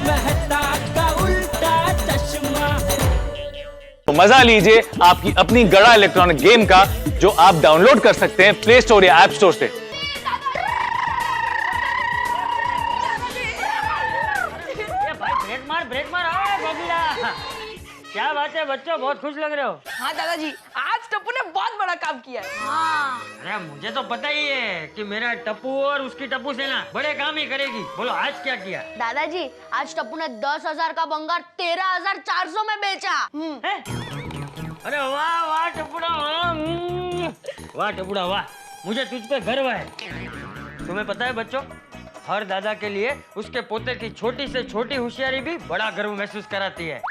मेहता का उल्टा चश्मा। तो मजा लीजिए आपकी अपनी गड़ा इलेक्ट्रॉनिक गेम का, जो आप डाउनलोड कर सकते हैं प्ले स्टोर या ऐप स्टोर से। ब्रेक मार आओ गोगिला। क्या बात है बच्चों, बहुत खुश लग रहे हो। हाँ दादाजी, आज टप्पू ने बहुत बड़ा काम किया है। हाँ। अरे मुझे तो पता ही है कि मेरा टप्पू और उसकी टप्पू सेना बड़े काम ही करेगी। बोलो आज क्या किया? दादाजी, आज टप्पू ने 10,000 का बंगार 13,400 में बेचा। है? अरे वाह वाह टप्पूड़ा, वाह टप्पूड़ा वाह, मुझे तुझ पे गर्व है। तुम्हें पता है बच्चों, हर दादा के लिए उसके पोते की छोटी से छोटी होशियारी भी बड़ा गर्व महसूस कराती है।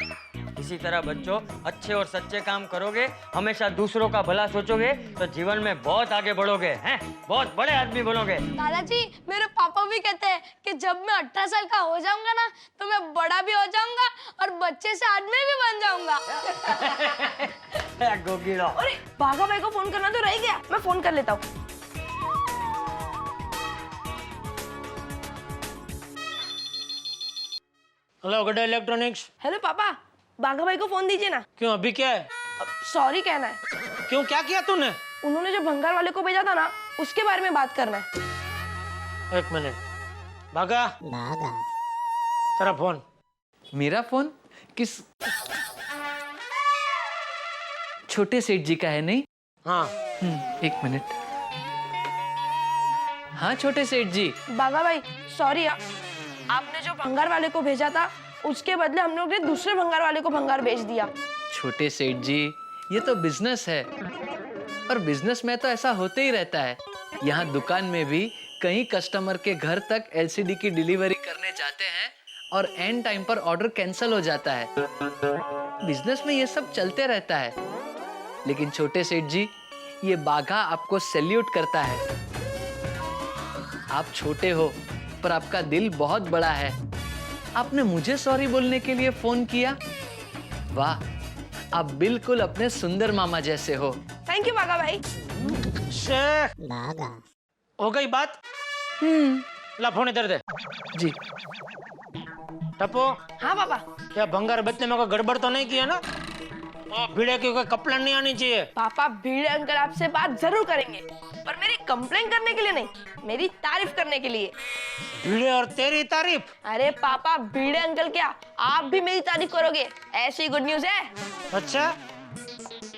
इसी तरह बच्चों, अच्छे और सच्चे काम करोगे, हमेशा दूसरों का भला सोचोगे, तो जीवन में बहुत आगे बढ़ोगे, हैं? बहुत बड़े आदमी बनोगे। दादाजी, मेरे पापा भी कहते हैं कि जब मैं 18 साल का हो जाऊंगा ना, तो मैं बड़ा भी हो जाऊंगा और बच्चे से आदमी भी बन जाऊंगा। गोगिलो। अरे भागा भाई को फोन करना तो रह गया, मैं फोन कर लेता हूँ। हेलो गड्ढा इलेक्ट्रॉनिक्स। हेलो पापा, बाघा भाई को फोन दीजिए ना। क्यों, अभी क्या है? सॉरी कहना है। क्यों, क्या किया तूने? उन्होंने जो भंगार वाले को भेजा था ना, उसके बारे में बात करना है। एक मिनट। भागा तेरा फोन। मेरा फोन किस छोटे सेठ जी का है? नहीं। हाँ। एक मिनट। हाँ छोटे सेठ जी। बाघा भाई सॉरी, आपने जो भंगार वाले को भेजा था, उसके बदले हम लोग ने दूसरे भंगार वाले को भंगार भेज दिया। छोटे सेठ जी, ये तो बिजनेस है, और बिजनेस में तो ऐसा होते ही रहता है। यहाँ दुकान में भी कई कस्टमर के घर तक एलसीडी की डिलीवरी करने जाते हैं और एंड टाइम पर ऑर्डर कैंसिल हो जाता है। बिजनेस में ये सब चलते रहता है। लेकिन छोटे सेठ जी, ये बाघा आपको सैल्यूट करता है। आप छोटे हो, पर आपका दिल बहुत बड़ा है। आपने मुझे सॉरी बोलने के लिए फोन किया। वाह, आप बिल्कुल अपने सुंदर मामा जैसे हो। थैंक यू बाघा भाई। हो गई बात? ला फोन इधर दे। जी। टप्पू, हाँ पापा। क्या भंगार बेचने में कोई गड़बड़ तो नहीं किया ना? ओ भीड़े की कोई कंप्लेंट नहीं आनी चाहिए। पापा, भीड़े अंकल आपसे बात जरूर करेंगे, पर मेरी कंप्लेंट करने के लिए नहीं, मेरी तारीफ करने के लिए। भीड़े और तेरी तारीफ? अरे पापा, भीड़े अंकल क्या, आप भी मेरी तारीफ करोगे, ऐसी गुड न्यूज है। अच्छा,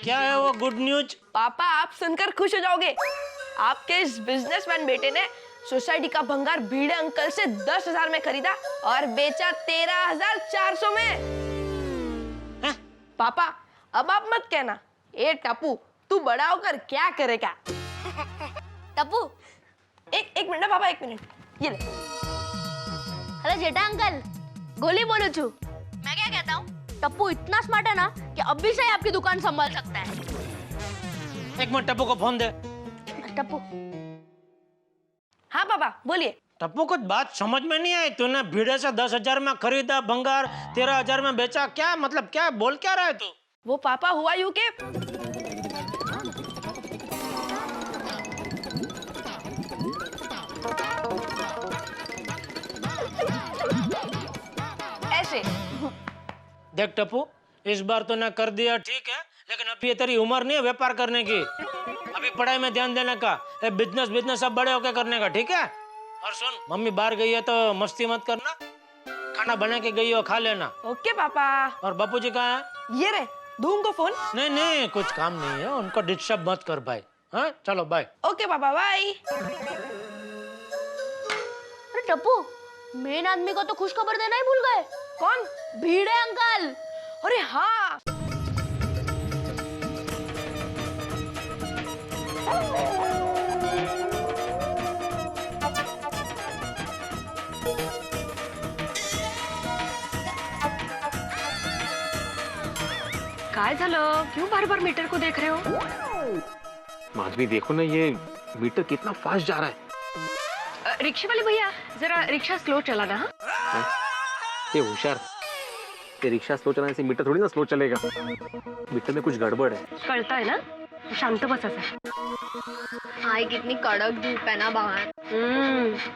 क्या है वो गुड न्यूज? पापा, आप सुनकर खुश हो जाओगे। आपके इस बिजनेसमैन बेटे ने सोसाइटी का भंगार भीड़े अंकल से 10,000 में खरीदा और बेचा 13,400 में। हैं? पापा, अब आप मत कहना, ए टप्पू, तू बड़ा होकर क्या करेगा? टप्पू, एक मिनट पापा, एक मिनट, ये ले। हेलो जेठा अंकल, गोली बोलो छू। मैं क्या कहता हूँ, टप्पू इतना स्मार्ट है ना कि अभी से ही आपकी दुकान संभाल सकता है। एक मिनट, टप्पू को फोन दे। टप्पू। हाँ पापा, बोलिए। टप्पू, कुछ बात समझ में नहीं आई। तूने भीड़े से 10,000 में खरीदा भंगार, 13,000 में बेचा, क्या मतलब, क्या बोल क्या रहा है तू? वो पापा हुआ यूं के ऐसे। देख टप्पू, इस बार तो ना कर दिया ठीक है, लेकिन अभी ये तेरी उम्र नहीं है व्यापार करने की। अभी पढ़ाई में ध्यान देने का, बिजनेस सब बड़े होके करने का, ठीक है? और सुन, मम्मी बाहर गई है तो मस्ती मत करना, खाना बना के गई हो खा लेना। ओके पापा। और बापूजी कहाँ है? ये रे, दूं उनको फोन? नहीं नहीं, कुछ काम नहीं है, उनको डिस्टर्ब मत कर भाई। हाँ चलो बाय। ओके पापा, बाय। अरे टप्पू, मेन आदमी को तो खुश खबर देना ही भूल गए। कौन? भीड़े अंकल। अरे हाँ। काय झालं, क्यों बार बार मीटर को देख रहे हो? माधवी देखो ना, ये मीटर कितना फास्ट जा रहा है। रिक्शा वाले भैया, जरा रिक्शा स्लो चलाना। हाँ, ये होशियार, ये रिक्शा स्लो चलाने से मीटर थोड़ी ना स्लो चलेगा। मीटर में कुछ गड़बड़ है। कळता है ना? शांत बस असा। हाय कितनी कड़क धूप है ना बाहर।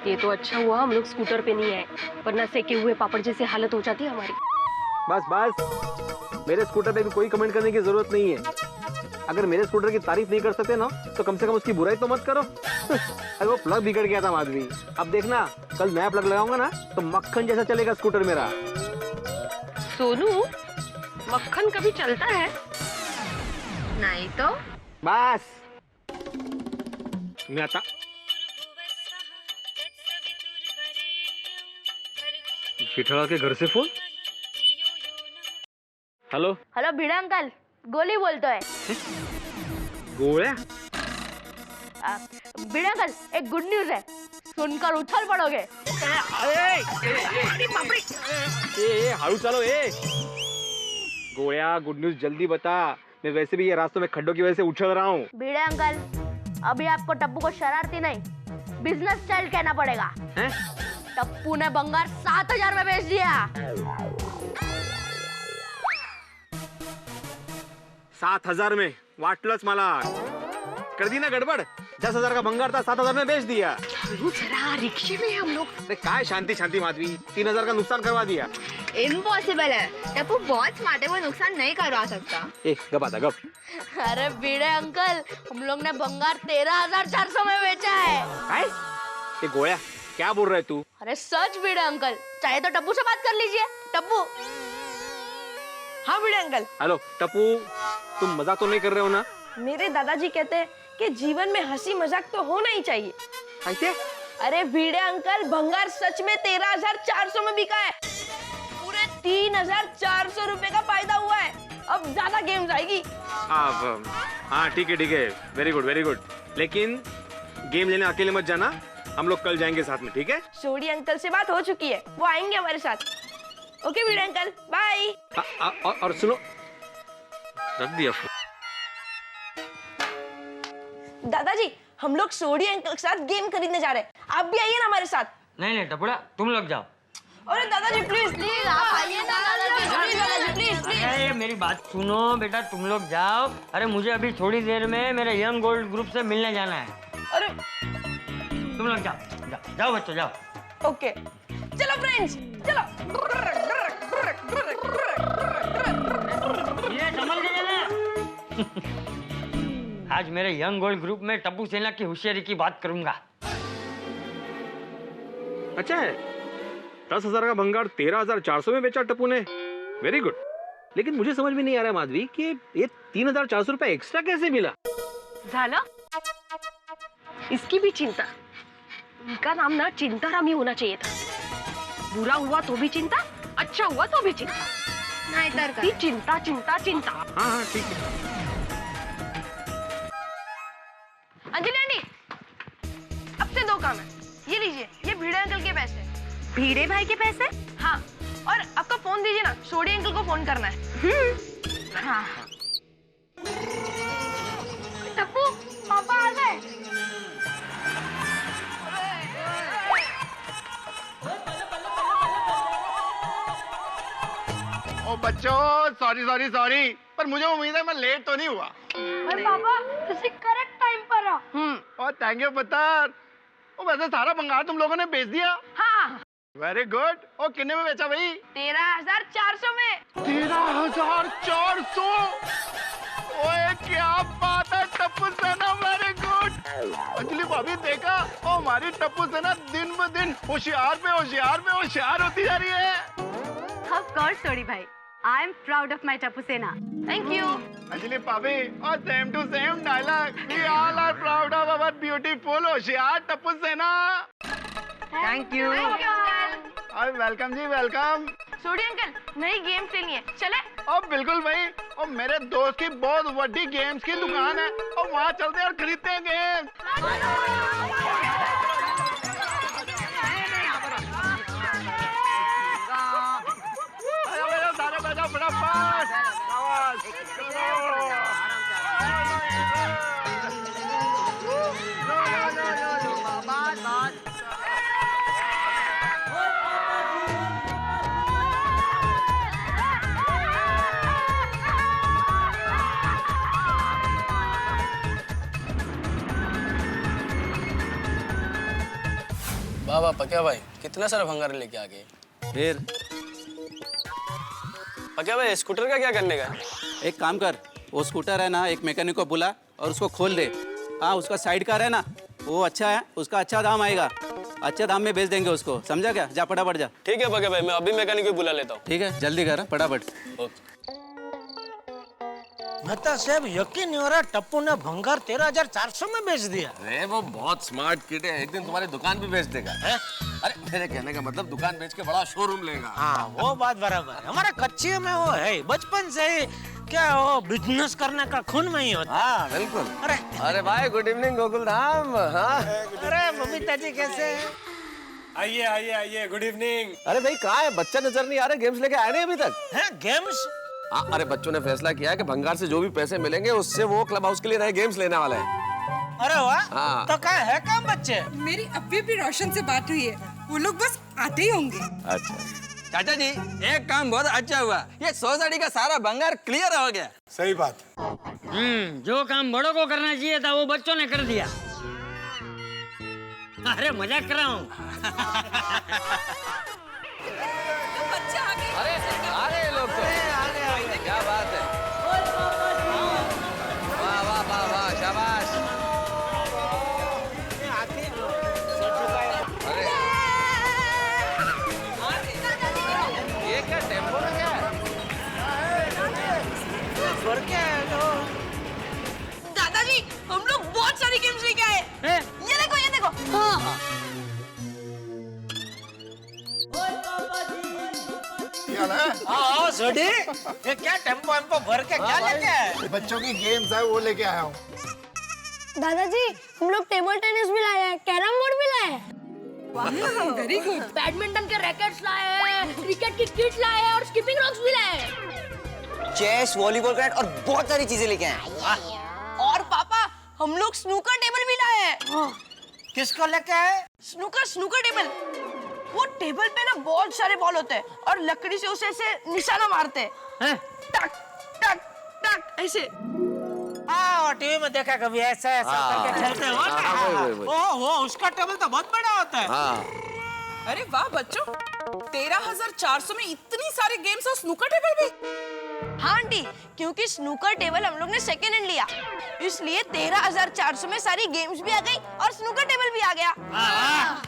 ये तो अच्छा हुआ हम लोग स्कूटर पे नहीं आए, वरना सेके हुए पापड़ जैसी हालत हो जाती हमारी। बस बस, मेरे स्कूटर पे भी कोई कमेंट करने की जरूरत नहीं है। अगर मेरे स्कूटर की तारीफ नहीं कर सकते ना तो कम से कम उसकी बुराई तो मत करो। अरे वो प्लग बिगड़ गया था माधवी, अब देखना कल नया प्लग लगाऊंगा ना तो मक्खन जैसा चलेगा स्कूटर मेरा। सोनू, मक्खन कभी चलता है? नहीं तो बस मैं आता। जेठालाल के घर से फोन। हेलो हेलो भिड़े अंकल, गोली बोलते है। गोया? भिड़े अंकल, एक गुड न्यूज है, सुनकर उछल पड़ोगे। हारू चलो गोया, गुड न्यूज जल्दी बता। मैं वैसे भी ये रास्तों में खड्डों की वजह से उछल रहा हूँ। भिड़े अंकल, अभी आपको टप्पू को शरारती नहीं, बिजनेस स्टाइल कहना पड़ेगा। हैं? टप्पू ने बंगार 7,000 में बेच दिया। 7,000 में वाटलंच मला। कर दी ना गड़बड़, 10,000 का भंगार था 7,000 में बेच दिया। जरा रिक्शे में हम लोग। अरे काय शांति शांति माधवी, 3,000 का नुकसान करवा दिया। इम्पॉसिबल है, टप्पू बहुत स्मार्ट है, वो नुकसान नहीं करवा सकता। गप आता गप। अरे भिड़े अंकल, हम लोग ने बंगार 13,400 में बेचा है। काय? ये गोया क्या बोल रहे तू? अरे सच भिड़े अंकल, चाहे तो टप्पू से बात कर लीजिए। टप्पू। हाँ भिड़े अंकल। हेलो टप्पू, तुम मजाक तो नहीं कर रहे हो ना? मेरे दादाजी कहते हैं कि जीवन में हंसी मजाक तो होना ही चाहिए। कैसे? अरे भिड़े अंकल, भंगार सच में 13,400 में बिका है। पूरे 3,400 रुपए का फायदा हुआ है। अब ज्यादा गेम्स आएगी। हाँ ठीक है, वेरी गुड वेरी गुड। लेकिन गेम लेने अकेले मत जाना, हम लोग कल जाएंगे साथ में, ठीक है? सोडी अंकल से बात हो चुकी है, वो आएंगे हमारे साथ। ओके भिड़े अंकल, बाय। और सुनो, रख दिया फोन। दादाजी, हम लोग सोडी अंकल के साथ गेम खरीदने जा रहे हैं, आप भी आइए ना हमारे साथ। नहीं टपुड़ा, तुम लोग जाओ। अरे दादाजी प्लीज प्लीज आप आइए ना। दादाजी प्लीज प्लीज। अरे मेरी बात सुनो बेटा, तुम लोग जाओ। अरे मुझे अभी थोड़ी देर में मेरे यंग गोल्ड ग्रुप से मिलने जाना है। अरे तुम लोग जाओ बच्चों जाओ। ओके चलो फ्रेंड्स, चलो। ये संभल के चले। आज मेरे यंग गोल्ड ग्रुप में टप्पू सेना की होशियारी की बात करूंगा। अच्छा है, 10,000 का भंगार 13,400 में बेचा टप्पू ने। Very good. लेकिन मुझे समझ में नहीं आ रहा माधवी कि ये 3,400 रुपए एक्स्ट्रा कैसे मिला? झाला? इसकी भी चिंता। इनका नाम ना चिंताराम ही होना चाहिए था। बुरा हुआ तो भी चिंता, अच्छा हुआ तो भी चिंता। नहीं तर चिंता चिंता चिंता। हाँ ठीक है। अंजलि आंटी, अब से 2 काम है। ये लीजिए, ये भिड़े अंकल के पैसे। भिड़े भाई के पैसे? हाँ, और आपका फोन दीजिए ना, सोडी अंकल को फोन करना है। हाँ। टप्पू, पापा आ गए। ओ बच्चों, सॉरी, पर मुझे उम्मीद है मैं लेट तो नहीं हुआ। अरे पापा, तुसी करेक्ट टाइम पर आ। और थैंक यू पत्थर। ओ वैसे सारा भंगार तुम लोगों ने बेच दिया? हाँ। Very good. ओ कितने में बेचा भाई? 13,400 में। 13,400? ओए क्या बात है टप्पू सेना, वेरी गुड। अंजलि भाभी देखा, ओ हमारी टप्पू सेना दिन ब दिन होशियार होती जा रही है। Of course, Sodi bhai. I am proud of my Tapu Sena. Thank you. Anjali भाभी, और same to same dialogue. We all are proud of our beautiful होशियार टप्पू सेना। Thank you. और वेलकम जी, वेलकम। सोडी अंकल, नई गेम लेनी है, चले? और बिल्कुल भाई, और मेरे दोस्त की बहुत बड़ी गेम्स की दुकान है, और वहाँ चलते हैं और खरीदते हैं गेम्स। सारे बजाओ फटाफट। वाह वाह पक्या भाई, कितना सारा भंगार लेके आ गए। फिर पक्या भाई, स्कूटर का क्या करने का? एक काम कर, वो स्कूटर है ना, एक मैकेनिक को बुला और उसको खोल दे। हाँ, उसका साइड कार है ना, वो अच्छा है, उसका अच्छा दाम आएगा, अच्छे दाम में बेच देंगे उसको, समझा क्या? जा फटाफट जा। ठीक है पक्या भाई, मैं अभी मैकेनिक को बुला लेता हूँ। ठीक है, जल्दी कर फटाफट। बता साहब, यकीन नहीं हो रहा, टप्पू ने भंगार 13,400 में बेच दिया। अरे वो बहुत स्मार्ट किड है, एक दिन तुम्हारी दुकान भी बेच देगा। अरे मेरे कहने का मतलब दुकान बेच के बड़ा शोरूम लेगा। हाँ, वो बात बराबर है। हमारे कच्चे में वो है, बचपन से ही क्या वो बिजनेस करने का खून में ही होता। हाँ बिल्कुल। अरे भाई, गुड इवनिंग गोकुल धाम। हाँ, अरे बबीता जी कैसे हैं? आइए आइए आइए, गुड इवनिंग। अरे भाई कहाँ है? बच्चा नजर नहीं आ रहा, गेम्स लेके आए नहीं अभी तक। हैं, गेम्स? हाँ, अरे बच्चों ने फैसला किया है कि भंगार से जो भी पैसे मिलेंगे उससे वो क्लब हाउस के लिए नए गेम्स लेने वाले हैं। अरे वाह, हाँ। तो क्या है काम बच्चे? मेरी अभी भी रोशन से बात हुई है, वो लोग बस आते ही होंगे। अच्छा चाचा जी, एक काम बहुत अच्छा हुआ, ये सोसाइटी का सारा भंगार क्लियर हो गया। सही बात। जो काम बड़ों को करना चाहिए था वो बच्चों ने कर दिया। अरे मजाक कर रहा हूँ। अरे लोग तो क्या बात है। वाह वाह वाह वाह, शाबाश। अरे ये क्या टेम्पो में क्या है? दादाजी, हम लोग बहुत सारी गेम्स लेके आए। ये देखो, ये देखो। हाँ। हाँ, सोडी, ये क्या टेम्पो वेम्पो भर के क्या लेके आए? बच्चों की गेम्स है वो लेके आया हूँ। दादाजी, हम लोग टेबल टेनिस भी लाए हैं, कैरम बोर्ड भी लाए हैं, वेरी गुड। बैडमिंटन के रैकेट्स लाए हैं, क्रिकेट की किट लाए हैं और स्किपिंग रॉक्स भी लाए हैं। चेस, वॉलीबॉल, क्रिकेट और बहुत सारी चीजें लेके आए। और पापा, हम लोग स्नूकर टेबल भी लाए हैं। किसको लेके आए? Snooker table. वो टेबल पे ना बहुत सारे बॉल होते हैं और लकड़ी से उसे ऐसे निशाना मारते हैं। टक टक टक ऐसे। हाँ, टीवी में देखा कभी ऐसा ऐसा करके खेलते हो ना। वो उसका टेबल तो बहुत बड़ा होता है। अरे वाह बच्चों, 13,400 में इतनी सारी गेम्स और स्नूकर टेबल भी। हाँ आंटी, क्योंकि स्नूकर टेबल हम लोग ने सेकेंड हैंड लिया, इसलिए 13,400 में सारी गेम्स भी आ गई और स्नूकर टेबल भी आ गया।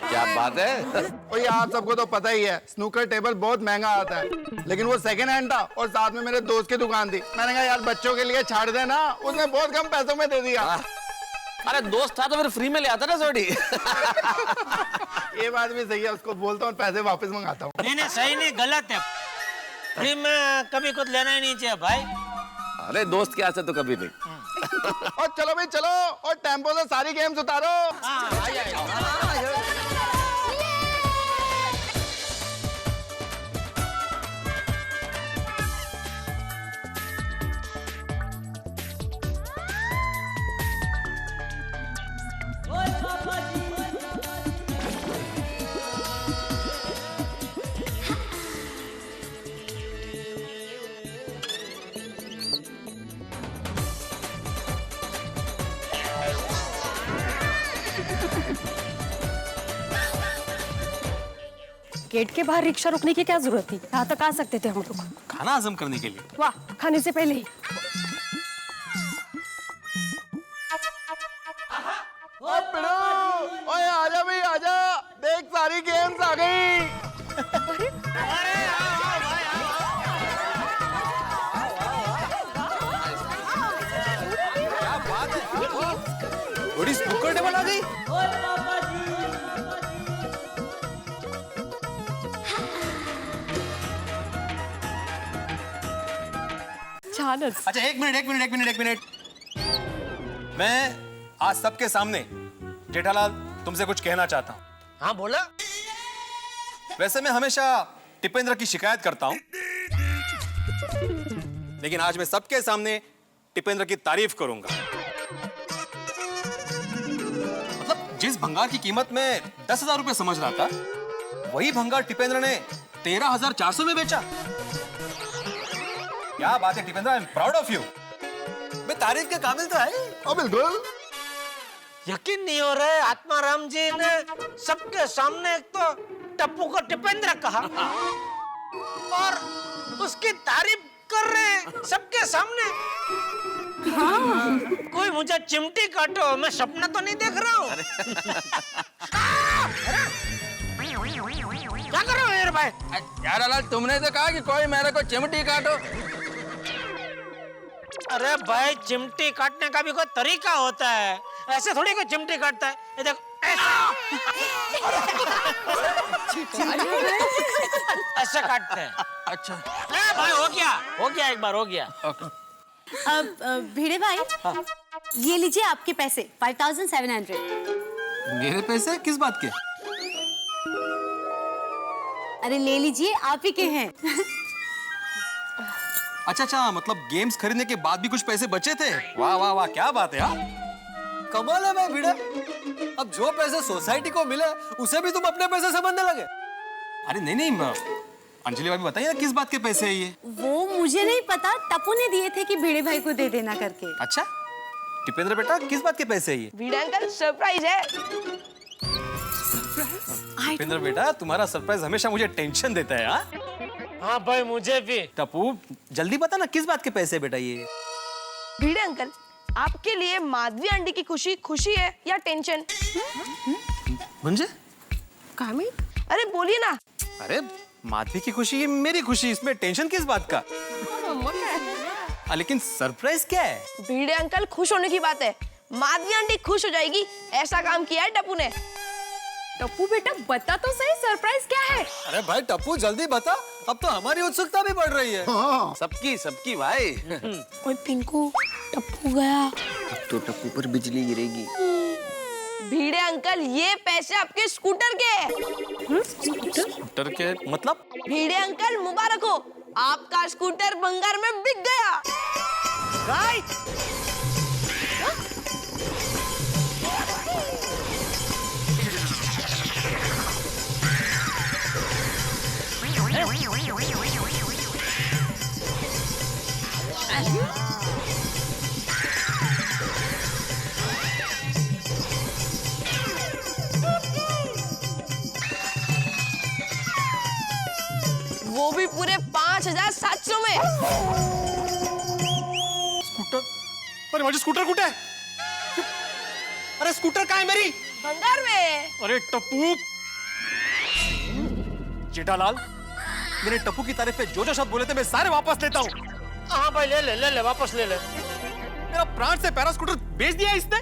क्या बात है। ओए आप सबको तो पता ही है, स्नूकर टेबल बहुत महंगा आता है, लेकिन वो सेकंड हैंड था और साथ में मेरे दोस्त की दुकान थी। मैंने कहा यार बच्चों के लिए छाड़ देना, उसने बहुत कम पैसों में दे दिया। अरे दोस्त था तो फिर फ्री में ले आता ना सोडी। ये बात भी सही है, उसको बोलता हूँ पैसे वापस मंगाता हूँ। नहीं, सही नहीं, गलत है। फ्री में कभी कुछ लेना ही नहीं चाहिए भाई। अरे दोस्त के से तो कभी नहीं। और चलो भाई चलो, और टेम्पो से सारी गेम्स उतारो। गेट के बाहर रिक्शा रुकने की क्या जरूरत थी? यहाँ तक आ सकते थे हम लोग। खाना हजम करने के लिए। वाह, खाने से पहले ही। ओए आजा भाई आजा, देख सारी गेम्स आ गई। बड़ी स्नूकर टेबल आ गई। अच्छा एक मिनट। मैं आज सबके सामने जेठालाल तुमसे कुछ कहना चाहता हूँ। हाँ बोला। वैसे मैं हमेशा टिपेंद्र की शिकायत करता हूँ, लेकिन आज मैं सबके सामने टिपेंद्र की तारीफ करूंगा। मतलब जिस भंगार की कीमत में 10,000 रुपए समझ रहा था, वही भंगार टिपेंद्र ने 13,400 में बेचा। क्या बात है Tipendra, I am proud of you. मैं तारीफ के काबिल तो है। बिल्कुल। यकीन नहीं हो रहा है, आत्माराम जी ने सबके सामने एक तो टप्पू को टिपेंद्र कहा और उसकी तारीफ कर रहे हैं सबके सामने। हाँ। कोई मुझे चिमटी काटो, मैं सपना तो नहीं देख रहा हूँ। क्या कर रहे हो मेरे भाई? यार लाल, तुमने तो कहा कि कोई मेरे को चिमटी काटो। अरे भाई, चिमटी काटने का भी कोई तरीका होता है, ऐसे थोड़ी कोई चिमटी काटता है। ये देखो ऐसे काटते हैं। अच्छा भाई, हो गया एक बार, हो गया। अब भिड़े भाई, ये लीजिए आपके पैसे 5700। मेरे पैसे किस बात के? अरे ले लीजिए, आप ही के हैं। अच्छा, मतलब गेम्स खरीदने के बाद भी कुछ पैसे बचे थे? वाह वाह वाह, क्या बात है यार। कमाल है भाई भिड़े, अब जो पैसे सोसाइटी को मिले उसे भी तुम अपने पैसे समझने लगे। अरे नहीं, अंजलि भाभी बताइए ना किस बात के पैसे है ये? वो मुझे नहीं पता, टप्पू ने दिए थे कि भिड़े भाई को दे देना करके। अच्छा, टिपेंद्र बेटा किस बात के पैसे है ये? भिड़े अंकल सरप्राइज है। टिपेंद्र बेटा, तुम्हारा सरप्राइज हमेशा मुझे टेंशन देता है। हाँ भाई, मुझे भी। टप्पू जल्दी बता ना किस बात के पैसे बेटा ये? भिड़े अंकल, आपके लिए माधवी आंटी की खुशी खुशी है या टेंशन? मुझे? अरे बोलिए ना। अरे माधवी की खुशी मेरी खुशी, इसमें टेंशन किस बात का? लेकिन सरप्राइज क्या है? भिड़े अंकल, खुश होने की बात है। माधवी आंटी खुश हो जाएगी, ऐसा काम किया है टप्पू ने। टप्पू बेटा बता तो सही, सरप्राइज क्या है? अरे भाई टप्पू जल्दी बता, अब तो हमारी उत्सुकता भी बढ़ रही है। सबकी भाई। ओए पिंकू, टप्पू गया। अब तो टप्पू पर बिजली गिरेगी। भिड़े अंकल, ये पैसे आपके स्कूटर के हैं। स्कूटर के मतलब? भिड़े अंकल, मुबारक हो, आपका स्कूटर भंगार में बिक गया। वो भी पूरे 5700 में। स्कूटर? अरे मुझे स्कूटर कुठे है? अरे स्कूटर कहाँ है मेरी? भंगार में। अरे टप्पू, जेठालाल, मैंने टप्पू की तारीफ पे जो जो शब्द बोले थे मैं सारे वापस लेता हूँ। हाँ भाई, ले वापस ले ले। मेरा प्राण से प्यारा स्कूटर बेच दिया इसने।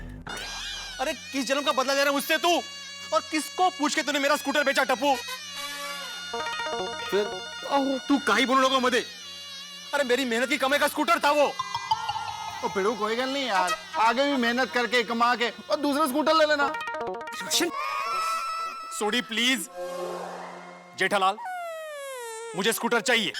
अरे किस जन्म का बदला ले रहा है मुझसे तू? और किसको पूछ के तूने मेरा स्कूटर बेचा टप्पू? फिर तू काहे बोलने लगा मुझे? अरे मेरी मेहनत की कमाई का स्कूटर था वो। तो पिड़ू कोई गल नहीं यार, आगे भी मेहनत करके कमा के और दूसरा स्कूटर ले लेना। सोडी प्लीज। जेठालाल, मुझे स्कूटर चाहिए।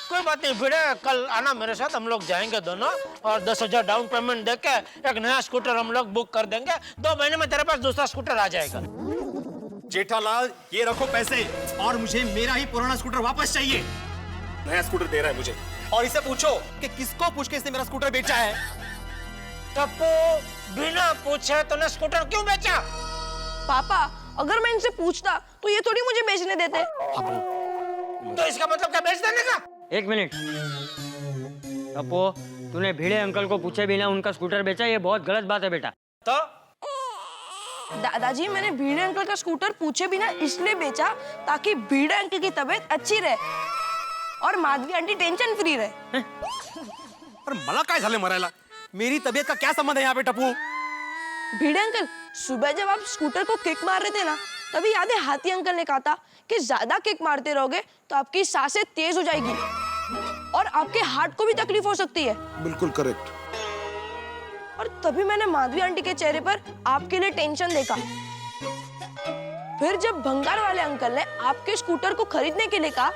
कोई बात नहीं भिड़े, कल आना मेरे साथ, हम लोग जाएंगे दोनों और 10,000 डाउन पेमेंट देके एक नया स्कूटर हम लोग बुक कर देंगे। 2 महीने में तेरे पास दूसरा स्कूटर आ जाएगा। जेठालाल, ये रखो पैसे और मुझे मेरा ही पुराना स्कूटर वापस चाहिए। नया स्कूटर दे रहा है मुझे, और इसे पूछो कि किसको पूछ के इसने मेरा स्कूटर बेचा है। टप्पू, बिना पूछे तूने स्कूटर क्यों बेचा? पापा, अगर मैं इनसे पूछता तो ये थोड़ी मुझे बेचने देते। तो इसका मतलब क्या, बेच देने का? एक मिनट टप्पू, तूने भिड़े अंकल को पूछे बिना उनका स्कूटर बेचा, ये बहुत गलत बात है बेटा। तो दादाजी, मैंने भिड़े अंकल का स्कूटर पूछे बिना इसलिए बेचा ताकि भिड़े अंकल की तबीयत अच्छी रहे और माधवी आंटी टेंशन फ्री रहे। पर मला काय झाले मरायला? मेरी तबीयत का क्या संबंध है यहाँ पे टप्पू? भिड़े अंकल, सुबह जब आप स्कूटर को किक मार रहे थे ना, तभी याद है हाथी अंकल ने कहा था कि ज्यादा किक मारते रहोगे तो आपकी सांसें तेज हो जाएगी और आपके हार्ट को भी तकलीफ हो सकती है। बिल्कुल करेक्ट। और तभी मैंने माधवी आंटी के चेहरे पर आपके लिए टेंशन देखा। फिर जब भंगार वाले अंकल ने आपके स्कूटर को खरीदने के लिए कहा,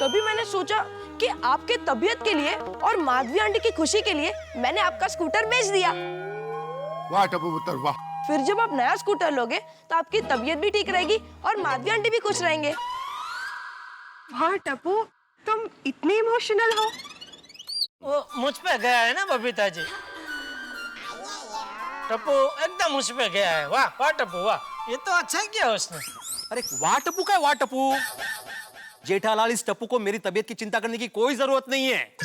तभी मैंने सोचा कि आपके तबीयत के लिए और माधवी आंटी की खुशी के लिए मैंने आपका स्कूटर बेच दिया। वाह टप्पू पुत्र वाह। फिर जब आप नया स्कूटर लोगे तो आपकी तबीयत भी ठीक रहेगी और माधवी आंटी भी खुश रहेंगे। वाह टप्पू, तुम इतने इमोशनल हो। वो मुझ पे गया है ना बबीता जी। टप्पू एकदम उस पे गया है। वाह वाह टप्पू वाह, ये तो अच्छा किया उसने। अरे वाह टप्पू का है, वाह टप्पू। जेठालाल, इस टप्पू को मेरी तबीयत की चिंता करने की कोई जरूरत नहीं है।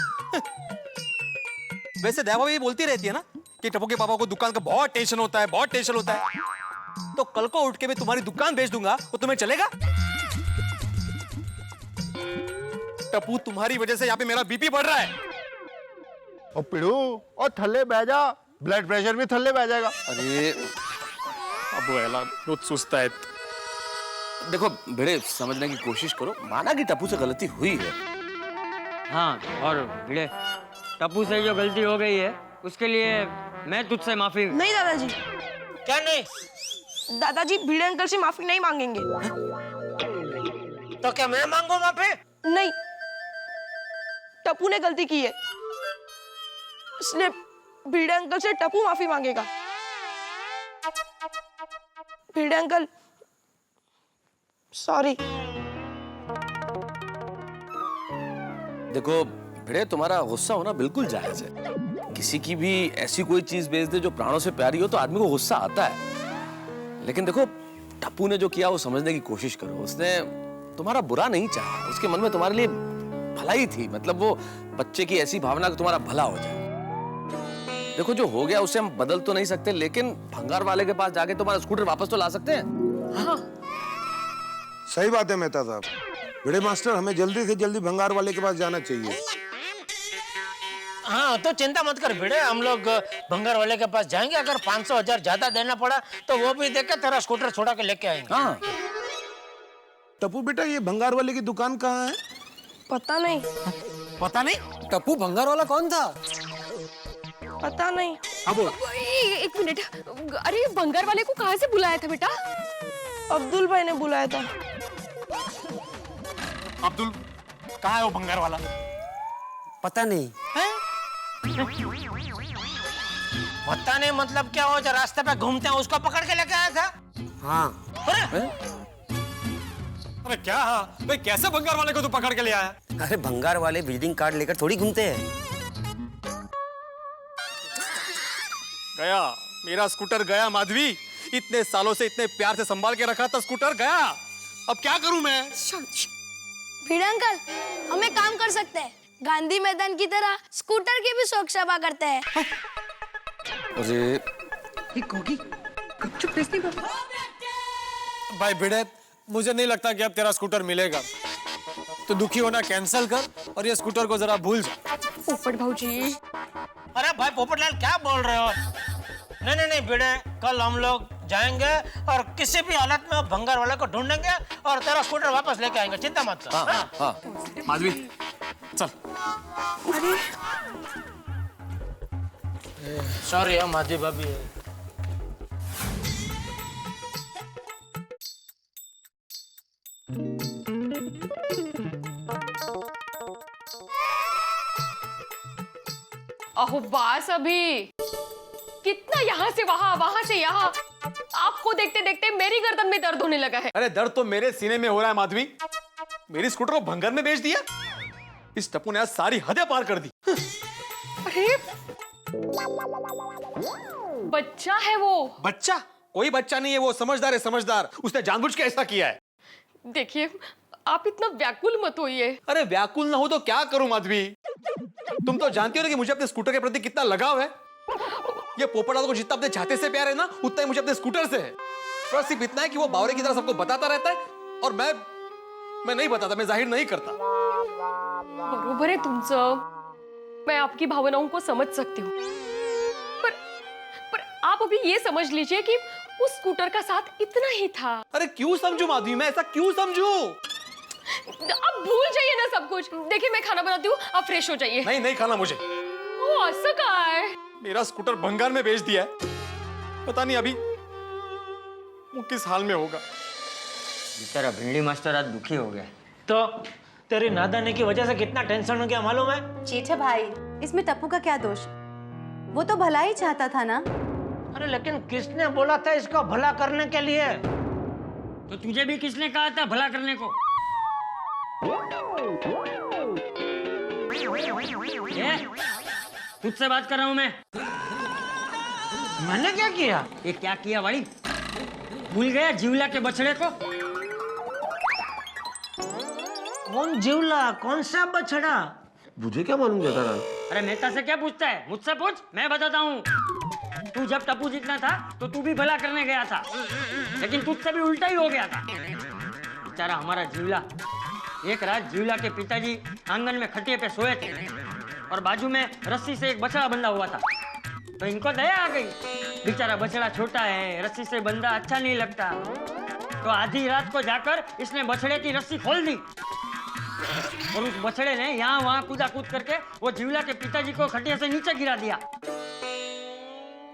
वैसे देवा भी बोलती रहती है ना कि टप्पू के पापा को दुकान का बहुत टेंशन होता है, बहुत टेंशन होता है। तो कल को उठ के मैं तुम्हारी दुकान बेच दूंगा, वो तुम्हें चलेगा? टप्पू, तुम्हारी वजह से यहाँ पे मेरा बीपी बढ़ रहा है। और पिड़ू, और थल्ले बह जा, ब्लड प्रेशर भी थल्ले बह जाएगा। अरे अब वो ऐला बहुत सुस्त है। देखो भिड़े, समझने की कोशिश करो, माना कि टप्पू से गलती हुई है। हाँ, और भिड़े, टप्पू से जो गलती हो गई है उसके लिए मैं तुझसे माफी। नहीं दादाजी। क्या नहीं? दादाजी भिड़े अंकल से माफी नहीं मांगेंगे। तो क्या मैं मांगू माफी? नहीं, टप्पू ने गलती की है, इसलिए भिड़े अंकल से टप्पू माफी मांगेगा। भिड़े अंकल सॉरी। देखो भिड़े, तुम्हारा गुस्सा होना बिल्कुल जायज है। किसी की भी ऐसी कोई चीज बेच दे जो प्राणों से प्यारी हो तो आदमी को गुस्सा आता है। लेकिन देखो, टप्पू ने जो किया वो समझने की कोशिश करो। उसने तुम्हारा बुरा नहीं चाहा, उसके मन में तुम्हारे लिए भलाई थी। मतलब वो बच्चे की ऐसी भावना कि तुम्हारा भला हो जाए। देखो जो हो गया उसे हम बदल तो नहीं सकते, लेकिन भंगार वाले के पास जाके तुम्हारा स्कूटर वापस तो ला सकते हैं। हाँ। सही बात है मेहता साहब। भिड़े मास्टर, हमें जल्दी से जल्दी भंगार वाले के पास जाना चाहिए। हाँ तो चिंता मत कर भिड़े, हम लोग भंगार वाले के पास जाएंगे। अगर 500,000 ज्यादा देना पड़ा तो वो भी देकर तेरा स्कूटर छोड़ा के लेके आएंगे। हाँ। टप्पू बेटा, ये भंगार वाले की दुकान कहाँ है? पता नहीं। पता नहीं? टप्पू भंगार वाला कौन था? पता नहीं। अब एक मिनट, अरे भंगार वाले को कहाँ से बुलाया था बेटा? अब्दुल भाई ने बुलाया था। अब्दुल कहाँ है वो भंगार वाला? पता नहीं। पता नहीं मतलब क्या? हो जो रास्ते पे घूमते हैं उसको पकड़ के लेके आया था? हाँ। अरे क्या? हाँ भाई, कैसे भंगार वाले को तू पकड़ के ले आया? अरे भंगार वाले विजिटिंग कार्ड लेकर थोड़ी घूमते हैं। गया मेरा स्कूटर, गया माधवी। इतने सालों से इतने प्यार से संभाल के रखा था स्कूटर, गया। अब क्या करूं मैं? भिड़े अंकल, हम एक काम कर सकते हैं, गांधी मैदान की तरह स्कूटर की भी शोक सभा करते हैं। अरे भाई भिड़े, मुझे नहीं लगता कि अब तेरा स्कूटर मिलेगा। तो दुखी होना कैंसिल कर और ये स्कूटर को जरा भूल जा। पोपट भाऊजी। अरे भाई पोपटलाल, क्या बोल रहे हो? नहीं नहीं नहीं भिड़े, कल हम लोग जाएंगे और किसी भी हालत में भंगार वाले को ढूंढेंगे और तेरा स्कूटर वापस लेके आएंगे। चिंता मत कर। हाँ, हाँ। माधवी चल। सॉरी माधवी भाभी। अहो बस अभी, कितना यहाँ से वहां, वहां से यहाँ। आपको देखते देखते मेरी गर्दन में दर्द होने लगा है। अरे दर्द तो मेरे सीने में हो रहा है माधवी। मेरी स्कूटर को भंगार में बेच दिया। इस टप्पू ने आज सारी हदें पार कर दी। अरे बच्चा है वो। बच्चा? कोई बच्चा नहीं है, वो समझदार है, समझदार। उसने जानबूझ के ऐसा किया है। देखिए, आप इतना व्याकुल मत होइए। अरे व्याकुल ना हो तो क्या करूं माधवी? तुम तो जानती हो ना कि मुझे अपने स्कूटर के प्रति कितना लगाव है। ये पोपटलाल को जितना अपने छाते से प्यार है ना, उतना ही मुझे अपने स्कूटर से है। पर सिर्फ इतना है कि वो बावरे की तरह सबको बताता रहता है और मैं नहीं बताता, मैं जाहिर नहीं करता। बरोबर है तुमचं, मैं आपकी भावनाओं को समझ सकती हूँ, पर आप अभी ये समझ लीजिए कि उस स्कूटर का साथ इतना ही था। अरे क्यों समझू माधवी, मैं ऐसा क्यों समझू? आप भूल जाइए ना सब कुछ। देखिए मैं खाना बनाती हूँ, आप फ्रेश हो जाइए। नहीं खाना मुझे। ओ ऐसा काय? मेरा स्कूटर भंगार में बेच दिया है। पता नहीं अभी वो किस हाल में होगा। बेचारा भिंडी मास्टर आज दुखी हो गया। तो तेरी नादानी की वजह से कितना टेंशन हो गया मालूम है? जेठा भाई, इसमें टप्पू का क्या दोष? वो तो भला ही चाहता था ना। अरे लेकिन किसने बोला था इसको भला करने के लिए? तो तुझे भी किसने कहा था भला करने को? तुझसे बात कर रहा हूं मैं। मैंने क्या किया? ये क्या किया भाई? भूल गया जीवला के बछड़े को? कौन जीवला? कौन सा बछड़ा? मुझे क्या मालूम जेठालाल? अरे मेहता से क्या पूछता है? मुझसे पूछ, मैं बताता हूँ। तू जब टप्पू जितना था तो तू भी भला करने गया था, लेकिन तुझसे भी उल्टा ही हो गया था। बेचारा हमारा जीवला, एक रात जीवला के पिताजी आंगन में खटिया पे सोए थे और बाजू में रस्सी से एक बछड़ा बंधा हुआ था। तो इनको दया आ गई, बेचारा बछड़ा छोटा है, रस्सी से बंधा अच्छा नहीं लगता। तो आधी रात को जाकर इसने बछड़े की रस्सी खोल दी और उस बछड़े ने यहाँ वहाँ कूदा कूद करके वो जीवला के पिताजी को खटिया से नीचे गिरा दिया।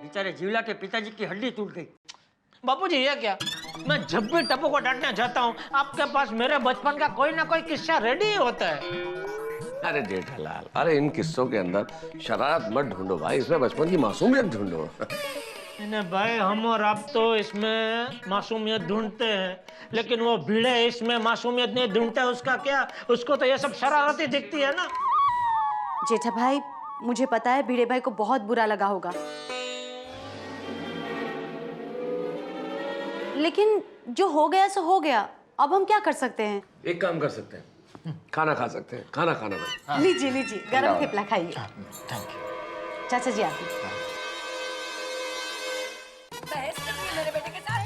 बेचारे जीवला के पिताजी की हड्डी टूट गई। बापूजी ये क्या? मैं जब भी टप्पू को डांटने जाता हूँ आपके पास मेरे बचपन का कोई ना कोई किस्सा रेडी होता है। अरे जेठालाल, अरे इन किस्सों के अंदर शरारत मत ढूंढो भाई, इसमें बचपन की मासूमियत ढूंढो। नहीं भाई, हम और आप तो इसमें मासूमियत ढूंढते हैं, लेकिन वो भिड़े इसमें मासूमियत नहीं ढूंढता। उसका क्या? उसको तो ये सब शरारती दिखती है ना। जेठा भाई, मुझे पता है भिड़े भाई को बहुत बुरा लगा होगा, लेकिन जो हो गया सो हो गया। अब हम क्या कर सकते हैं? एक काम कर सकते हैं, खाना खा सकते हैं। खाना खाना भाई। लीजिए लीजिए, गरम थेपला खाइए। चाचा जी आते हैं। मेरे बेटे के साथ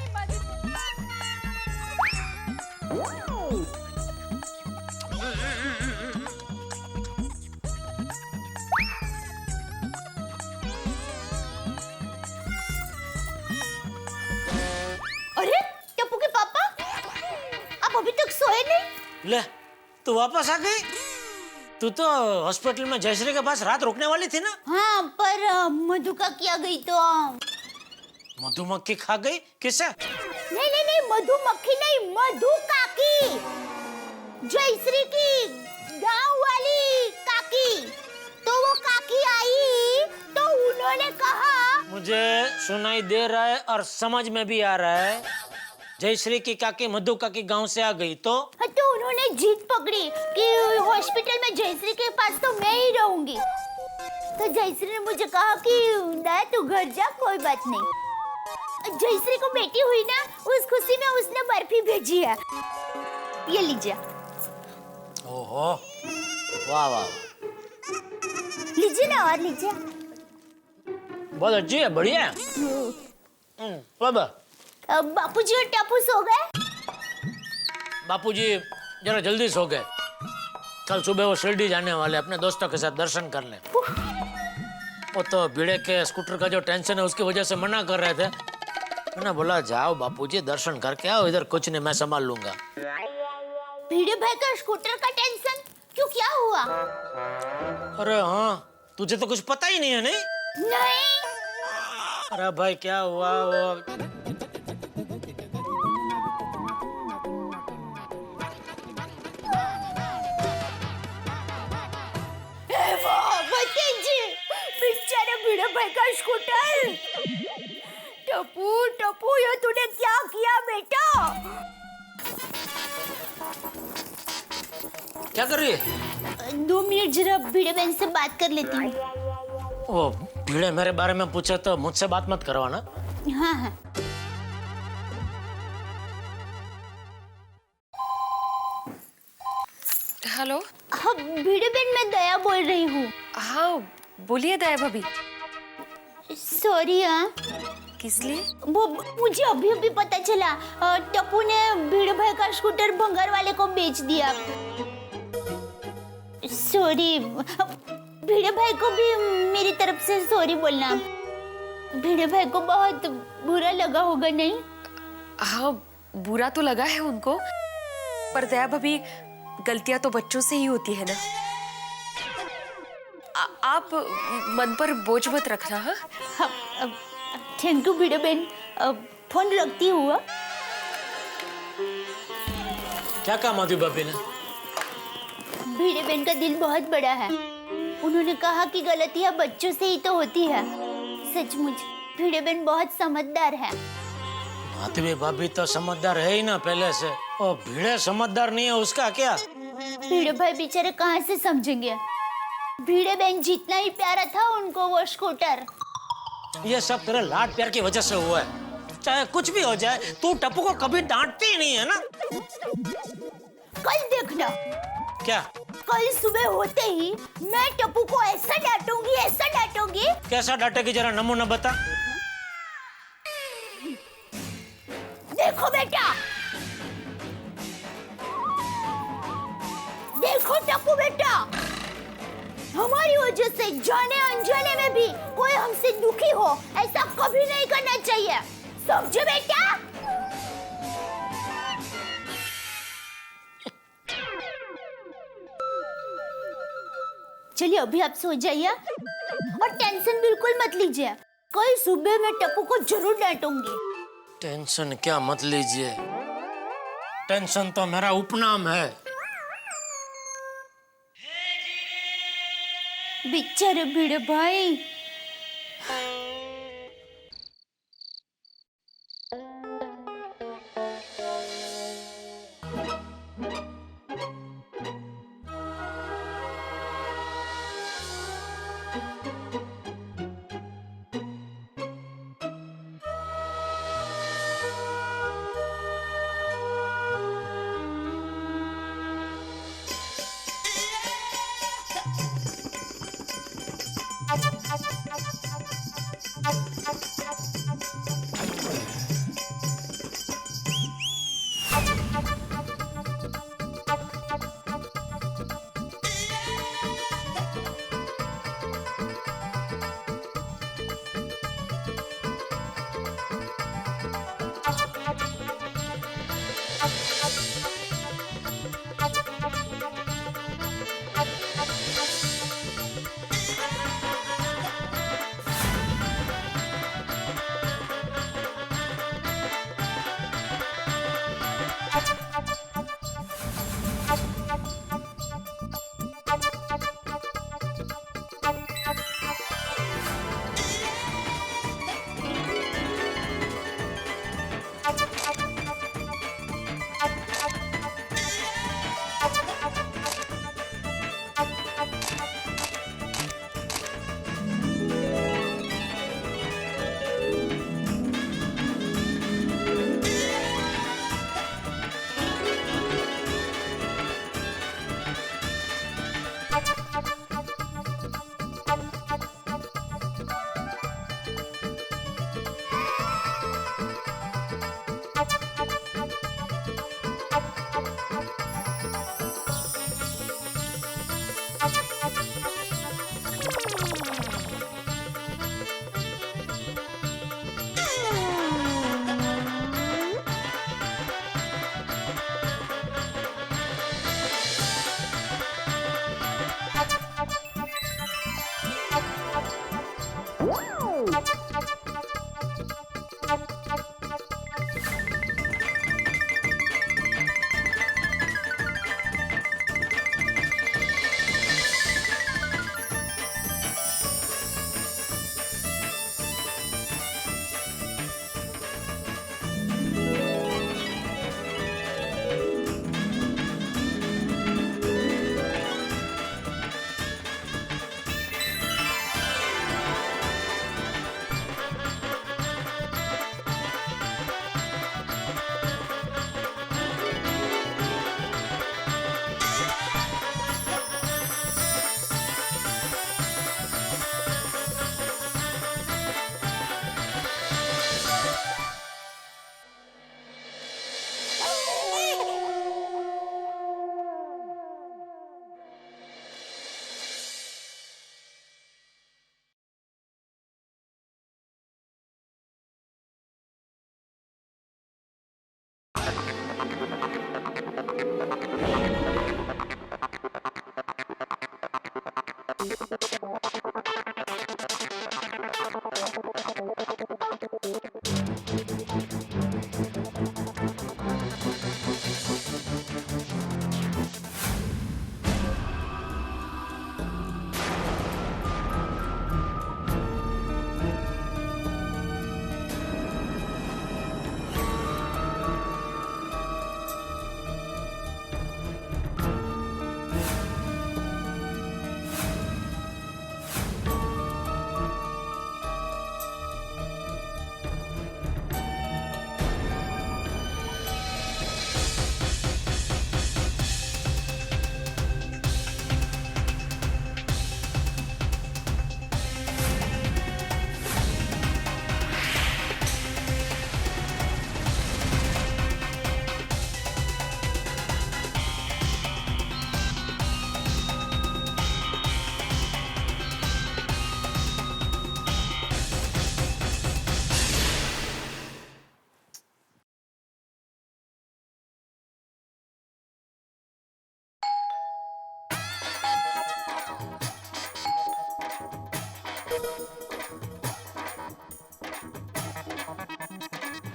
अरे टप्पू के पापा, आप अभी तक सोए नहीं? ले, तू वापस आ गई? तू तो हॉस्पिटल में जयश्री के पास रात रुकने वाली थी ना? हाँ, पर मधु का किया गई तो। मधुमक्खी खा गई? किसे? नहीं नहीं नहीं, मधुमक्खी नहीं, मधु काकी, जयश्री की गांव वाली काकी। तो वो काकी आई तो उन्होंने कहा, मुझे सुनाई दे रहा है और समझ में भी आ रहा है, जयश्री की काकी मधु काकी गांव से आ गई तो उन्होंने जीत पकड़ी कि हॉस्पिटल में जयश्री के पास तो मैं ही रहूंगी। तो जयश्री ने मुझे कहा कि ना तू घर जा, कोई बात नहीं। जयश्री को बेटी हुई ना, उस खुशी में उसने बर्फी भेजी है, ये लीजिए। ओहो, वाह वाह, लीजिए ना, और लीजिए। बहुत अच्छी है, बढ़िया है। बापूजी और टप्पू सो गए? बापूजी जरा जल्दी सो गए, कल सुबह वो शिरडी जाने वाले, अपने दोस्तों के साथ दर्शन करने। वो तो भिड़े के स्कूटर का जो टेंशन है उसकी वजह से मना कर रहे थे। मैंने बोला जाओ बापूजी, दर्शन करके आओ, इधर कुछ नहीं, मैं संभाल लूंगा। भिड़े भाई का स्कूटर का टेंशन क्यों, क्या हुआ? अरे हाँ, तुझे तो कुछ पता ही नहीं है। नहीं। अरे भाई क्या हुआ, वो बेचारे भिड़े भाई का स्कूटर। टप्पू टप्पू, ये तूने क्या किया बेटा? क्या कर रही है? 2 मिनट जरा भिड़े बहन से बात कर लेती हूँ। वो भिड़े मेरे बारे में पूछे तो मुझसे बात मत करवाना। हाँ हाँ। हेलो। हाँ भिड़े बहन, मैं दया बोल रही हूँ। हाँ बोलिए दया भाभी। सॉरी। हाँ, किस लिए? वो मुझे अभी अभी पता चला, टप्पू ने भिड़े भाई का स्कूटर भंगार वाले को बेच दिया। सॉरी। भिड़े भाई को भी मेरी तरफ से सॉरी बोलना। भिड़े भाई को बहुत बुरा लगा होगा, नहीं? हाँ बुरा तो लगा है उनको, पर दया भाभी गलतियां तो बच्चों से ही होती है ना। आप मन पर बोझ मत रखना। हाँ, थैंक यू भिड़े बहन, फोन रखती हूँ। क्या कहा मधु भाभी ने? भिड़े बहन का दिल बहुत बड़ा है, उन्होंने कहा कि गलतियां बच्चों से ही तो होती है। सचमुच भिड़े बहन बहुत समझदार है। माधवी भाभी तो समझदार है ही ना पहले से, और भिड़े समझदार नहीं है, उसका क्या? भिड़े भाई बेचारे कहाँ से समझेंगे? भिड़े बहन जितना ही प्यारा था उनको वो स्कूटर। ये सब तेरे लाड प्यार की वजह से हुआ है। चाहे कुछ भी हो जाए, तू टप्पू को कभी डांटती ही नहीं है ना। कल देखना, क्या? कल सुबह होते ही मैं टप्पू को ऐसा डांटूंगी। कैसा डांटेगी, जरा नमूना बता। देखो बेटा, देखो टप्पू बेटा, हमारी वजह से जाने अनजाने में भी कोई हमसे दुखी हो, ऐसा कभी नहीं करना चाहिए, समझे बेटा? चलिए अभी आप सो जाइए और टेंशन बिल्कुल मत लीजिए। कल सुबह मैं टप्पू को जरूर डांटूंगी। टेंशन क्या मत लीजिए, टेंशन तो मेरा उपनाम है। बेचारे भिड़े भाई।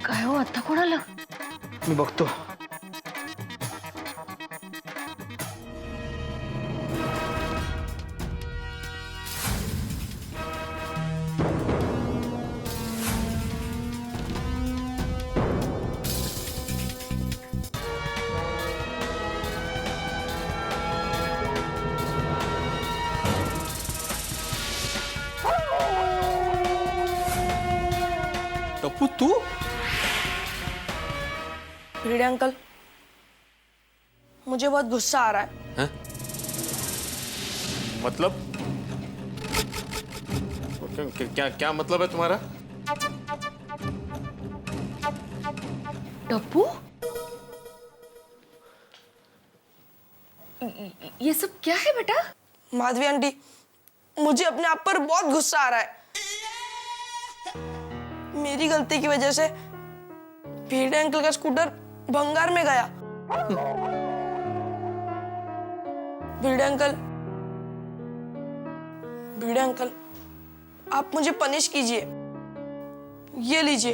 काय हो आता कोणाला? मी बघतो. टप्पू तू? भिड़े अंकल, मुझे बहुत गुस्सा आ रहा है. मतलब क्या क्या मतलब है तुम्हारा? टप्पू, ये सब क्या है बेटा? माधवी आंटी, मुझे अपने आप पर बहुत गुस्सा आ रहा है. मेरी गलती की वजह से भिड़े अंकल का स्कूटर भंगार में गया. भिड़े अंकल, आप मुझे पनिश कीजिए. ये लीजिए.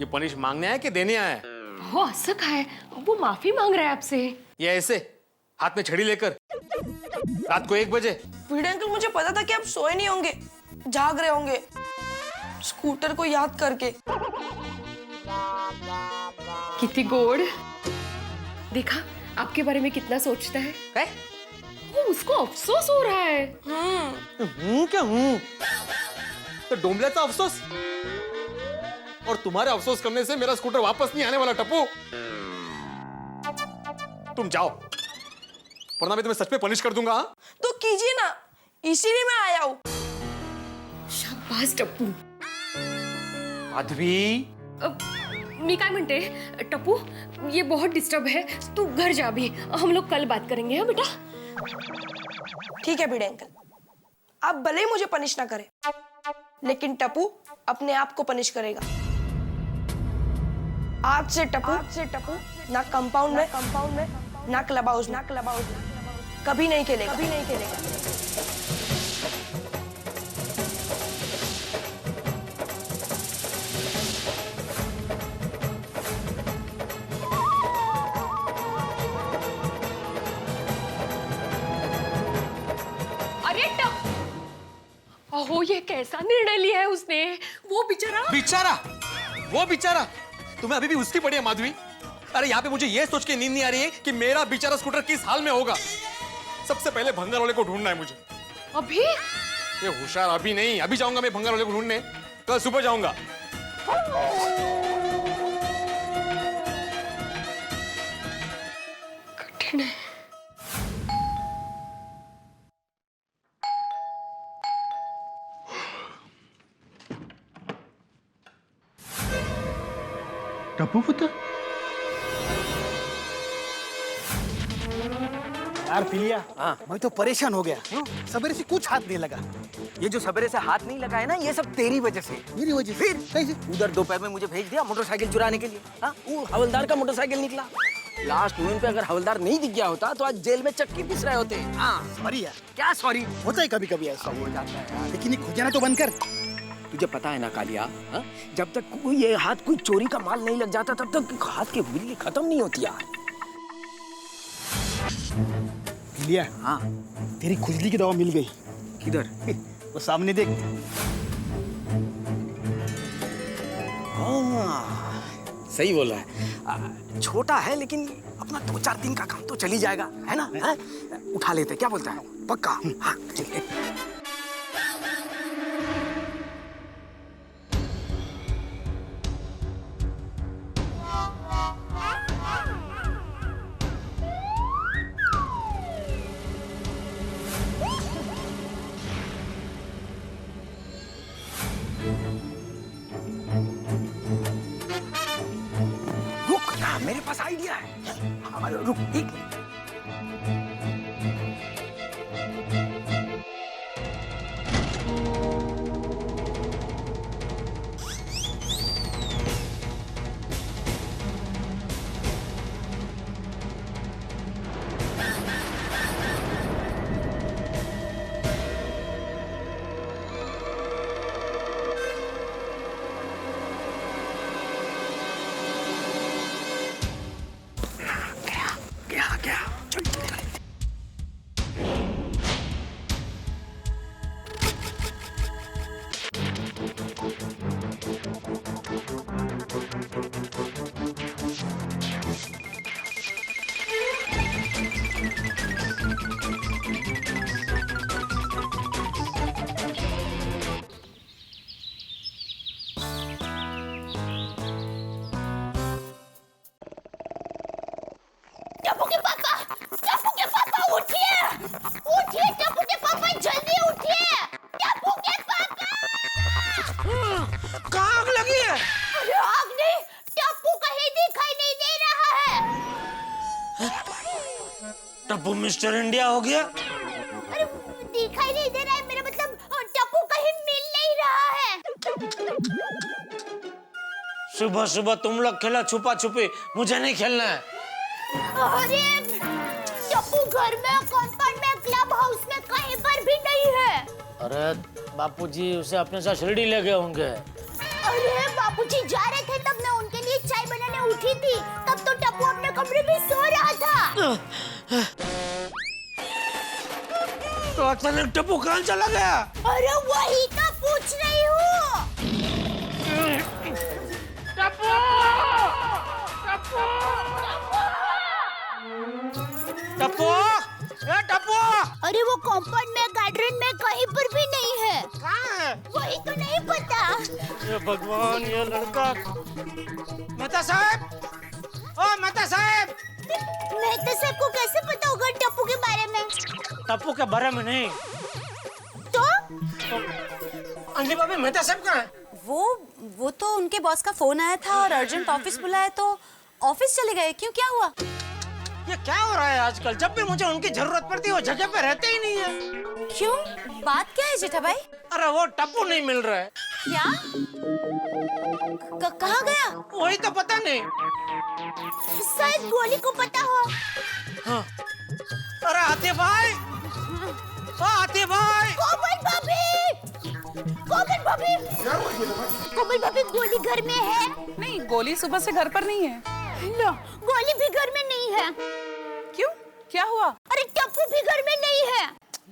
ये पनिश मांगने आया कि देने आया है? वो असं काय? वो माफी मांग रहा है आपसे. ये ऐसे हाथ में छड़ी लेकर रात को 1 बजे? भिड़े अंकल, मुझे पता था कि आप सोए नहीं होंगे, जाग रहे होंगे, स्कूटर को याद करके. कितनी गोड़. देखा आपके बारे में कितना सोचता है. वो उसको अफसोस हो रहा है. क्या तो डोंबल्याचा अफसोस? और तुम्हारे अफसोस करने से मेरा स्कूटर वापस नहीं आने वाला टप्पू. तुम जाओ, वरना मैं तुम्हें सच में पनिश कर दूंगा. तो कीजिए ना, इसीलिए मैं आया हूँ. शाबाश टप्पू. माधवी, मी काय म्हणते टप्पू, ये बहुत डिस्टर्ब है, तू घर जा अभी. हम लोग कल बात करेंगे. हाँ बेटा. ठीक है भिड़े अंकल, आप भले ही मुझे पनिश ना करें, लेकिन टप्पू अपने आप को पनिश करेगा. आज से टप्पू ना कंपाउंड में ना क्लब हाउस कभी नहीं खेलेगा. अरे अहो, ये कैसा निर्णय लिया है उसने. वो बेचारा तुम्हें अभी भी उसकी पड़ी है माधवी. अरे यहाँ पे मुझे ये सोच के नींद नहीं आ रही है कि मेरा बेचारा स्कूटर किस हाल में होगा. सबसे पहले भंगार वाले को ढूंढना है मुझे. अभी? ये होशियार अभी नहीं, अभी जाऊंगा मैं भंगार वाले को ढूंढने. कल सुबह जाऊंगा. कठिन है. टप्पू पुत्र, यार पिलिया, मैं तो परेशान हो गया. सवेरे से कुछ हाथ नहीं लगा. ये जो सवेरे से हाथ नहीं लगा है ना, ये सब तेरी वजह से. मेरी वजह से? फिर कैसे? उधर दोपहर में मुझे भेज दिया मोटरसाइकिल चुराने के लिए. हाँ, वो हवलदार का मोटरसाइकिल निकला. लास्ट मोमेंट पे अगर हवलदार नहीं दिख गया होता तो आज जेल में चक्की पिस रहे होते. हाँ सॉरी यार. क्या सॉरी? होता है कभी कभी ऐसा. हो जाता है यार. लेकिन ये खोजना तो बंद कर. तुझे पता है ना कालिया, हाँ? जब तक कोई ये हाथ कोई चोरी का माल नहीं लग जाता तब तक हाथ की बिजली खत्म नहीं होती यार. पिलिया, हाँ, तेरी खुजली की दवा मिल गई. किधर? वो सामने देख. सही बोला है. छोटा है लेकिन अपना 2-4 दिन का काम तो चल ही जाएगा, है ना? हाँ? उठा लेते. क्या बोलता है? पक्का? हाँ चलिए. मेरे पास आइडिया है. रुक एक मिनट. कहाँ आग लगी है? अरे आग नहीं, टप्पू कहीं दिखाई नहीं दे रहा है। टप्पू मिस्टर इंडिया हो गया? अरे दिखाई नहीं दे रहा है, मेरा मतलब टप्पू कहीं मिल नहीं रहा है। सुबह सुबह तुम लोग खेला छुपा छुपी, मुझे नहीं खेलना है। अरे टप्पू घर में, कंपाउंड में, क्लब हाउस में कहीं पर भी नहीं है। अरे बापूजी उसे अपने साथ शिरडी ले गए होंगे। अरे बापूजी जा रहे थे तब मैं उनके लिए चाय बनाने उठी थी, तब तो टप्पू अपने कमरे में सो रहा था। तो अचानक टप्पू कहाँ चला गया? अरे वही तो पूछ रही हूँ। टप्पू! टप्पू! टप्पू! ए टप्पू! अरे वो कंपाउंड में, गार्डन में कहीं पर भी नहीं है। कहाँ है? वही तो नहीं पता। ये भगवान, ये लड़का। मेहता साहब! ओ मेहता साहब! मेहता साहब को कैसे पता होगा टप्पू के बारे में? टप्पू के बारे में नहीं। तो? अंजलि भाभी, मेहता साहब कहाँ है? वो तो उनके बॉस का फोन आया था और अर्जेंट ऑफिस बुलाया तो ऑफिस चले गए। क्यों, क्या हुआ? ये क्या हो रहा है आजकल? जब भी मुझे उनकी जरूरत पड़ती है वो जगह पे रहते ही नहीं है। क्यों, बात क्या है जेठा भाई? अरे वो टप्पू नहीं मिल रहा है। क्या? कहाँ गया? वही तो पता नहीं। शायद गोली को पता हो। हाँ। अरे आते भाई, आते भाई। कोमल भाभी, कोमल भाभी, कोमल भाभी, गोली घर में है? नहीं, गोली सुबह से घर पर नहीं है। लो, गोली भी घर में नहीं है। क्यों, क्या हुआ? अरे टप्पू भी घर में नहीं है।